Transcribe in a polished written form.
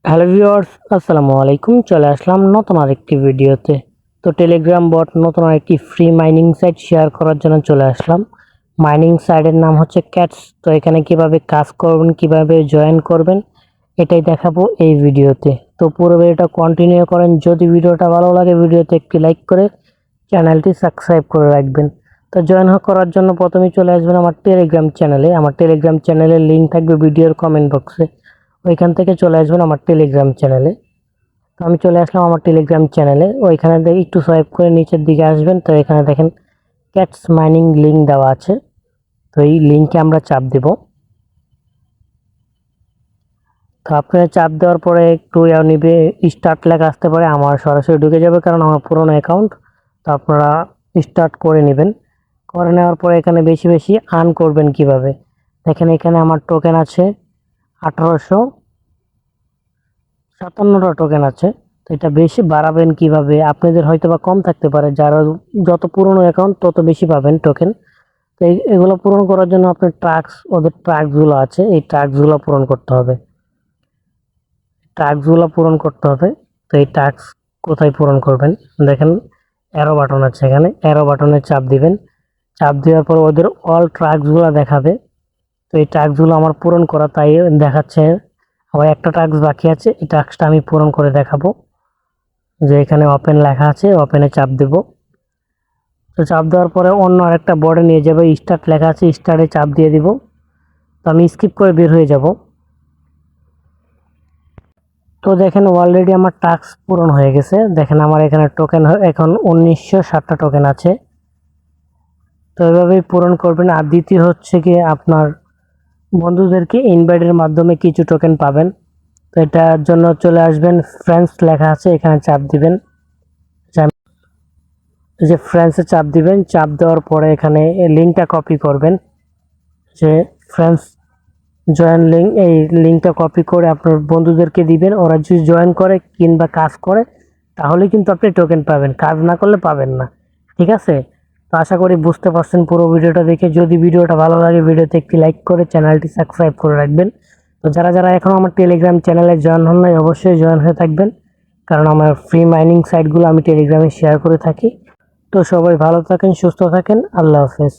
Hello viewers, আসসালামু আলাইকুম। চলে আসলাম নতুন আরেকটি ভিডিওতে। তো টেলিগ্রাম বট নতুন আরেকটি ফ্রি মাইনিং সাইট শেয়ার করার জন্য চলে আসলাম। মাইনিং সাইটের নাম হচ্ছে ক্যাটস। তো এখানে কিভাবে কাজ করবেন, কিভাবে জয়েন করবেন, এটাই দেখাবো এই ভিডিওতে। তো পুরো ভিডিওটা কন্টিনিউ করেন। যদি ভিডিওটা ভালো লাগে ভিডিওতে একটি লাইক করে চ্যানেলটি সাবস্ক্রাইব করে রাখবেন। তো জয়েন করার জন্য প্রথমেই চলে আসবেন আমার টেলিগ্রাম চ্যানেলে। আমার টেলিগ্রাম চ্যানেলের লিঙ্ক থাকবে ভিডিওর কমেন্ট বক্সে। ওইখান থেকে চলে আসবেন আমার টেলিগ্রাম চ্যানেলে। তো আমি চলে আসলাম আমার টেলিগ্রাম চ্যানেলে। ওইখানে একটু সোয়াইপ করে নিচের দিকে আসবেন। তো এখানে দেখেন ক্যাটস মাইনিং লিঙ্ক দেওয়া আছে। তো এই লিঙ্কে আমরা চাপ দেব। তো আপনারা চাপ দেওয়ার পরে একটু নিবে, স্টার্ট লেখা আসতে পারে। আমার সরাসরি ঢুকে যাবে কারণ আমার পুরোনো অ্যাকাউন্ট। তো আপনারা স্টার্ট করে নেবেন। করে নেওয়ার পরে এখানে বেশি বেশি আর্ন করবেন কিভাবে দেখেন। এখানে আমার টোকেন আছে 1857টা টোকেন আছে। তো এটা বেশি বাড়াবেন কিভাবে, আপনাদের হয়তো বা কম থাকতে পারে, যারা যত পুরনো অ্যাকাউন্ট তত বেশি পাবেন টোকেন। তো এগুলো পূরণ করার জন্য আপনার ওদের ট্রাক্সগুলো আছে, এই ট্রাক্সগুলো পূরণ করতে হবে। তো এই ট্রাক্স কোথায় পূরণ করবেন দেখেন, অ্যারো বাটন আছে, এখানে অ্যারো বাটনে চাপ দিবেন। চাপ দেওয়ার পর ওদের অল ট্রাক্সগুলো দেখাবে। তো এই ট্রাক্সগুলো আমার পূরণ করা, তাই দেখাচ্ছে। আবার একটা টাস্ক বাকি আছে, এই টাস্কটা আমি পূরণ করে দেখাবো। যে এখানে ওপেন লেখা আছে, ওপেনে চাপ দেব। তো চাপ দেওয়ার পরে অন্য আরেকটা বোর্ডে নিয়ে যাবে, স্টার্ট লেখা আছে, স্টার্টে চাপ দিয়ে দিব। তো আমি স্কিপ করে বের হয়ে যাব। তো দেখেন অলরেডি আমার টাস্ক পূরণ হয়ে গেছে। দেখেন আমার এখানে টোকেন এখন 1907টা টোকেন আছে। তো এভাবেই পূরণ করবেন। আর দ্বিতীয় হচ্ছে কি, আপনার বন্ধুদেরকে ইনভাইটের মাধ্যমে কিছু টোকেন পাবেন। তো এটার জন্য চলে আসবেন, ফ্রেন্ডস লেখা আছে, এখানে চাপ দিবেন। যে ফ্রেন্ডসে চাপ দিবেন, চাপ দেওয়ার পরে এখানে লিঙ্কটা কপি করবেন। যে ফ্রেন্ডস জয়েন লিঙ্ক, এই লিঙ্কটা কপি করে আপনার বন্ধুদেরকে দিবেন। ওরা যদি জয়েন করে কিংবা কাজ করে তাহলে কিন্তু আপনি টোকেন পাবেন, কাজ না করলে পাবেন না। ঠিক আছে? তো আশা করি বুঝতে পারছেন পুরো ভিডিওটা দেখে। যদি ভিডিওটা ভালো লাগে ভিডিওতে একটি লাইক করে চ্যানেলটি সাবস্ক্রাইব করে রাখবেন। তো যারা যারা এখনও আমার টেলিগ্রাম চ্যানেলে জয়েন হন নাই অবশ্যই জয়েন হয়ে থাকবেন, কারণ আমার ফ্রি মাইনিং সাইটগুলো আমি টেলিগ্রামে শেয়ার করে থাকি। তো সবাই ভালো থাকেন, সুস্থ থাকেন, আল্লাহ হাফেজ।